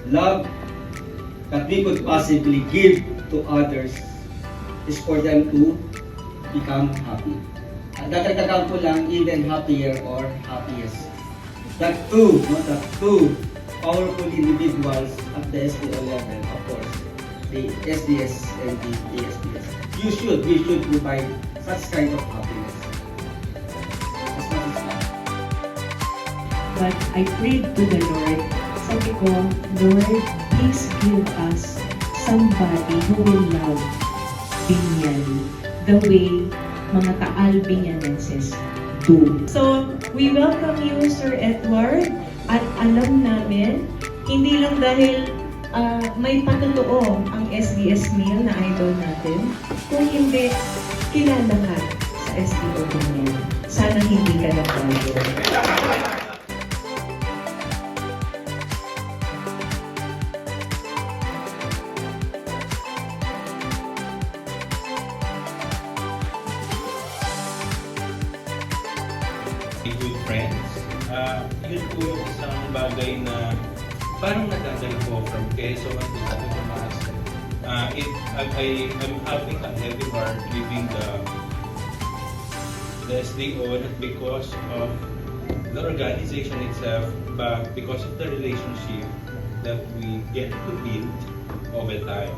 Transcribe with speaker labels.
Speaker 1: love that we could possibly give to others is for them to become happy. At dadagdagan ko lang, even happier or happiest. The two powerful individuals at the SDO level, of course, the SDS and the ASDS. We should provide such kind of happiness. As much as that.
Speaker 2: But I prayed to the Lord. Sabi ko, Lord, please give us somebody who will love Binyan the way mga Taal-Binyanenses do. So, we welcome you, Sir Edward, at alam namin, hindi lang dahil may patotoo ang SDS Meal na idol natin, kung hindi, kilala ka sa SDO Binyan. Sana hindi ka nabago.
Speaker 3: Good friends. Yun po yung isang bagay na parang nagdadala ko from Quezon to Santo Tomas. I'm having a heavy heart leaving the SDO not because of the organization itself, but because of the relationship that we get to build over time.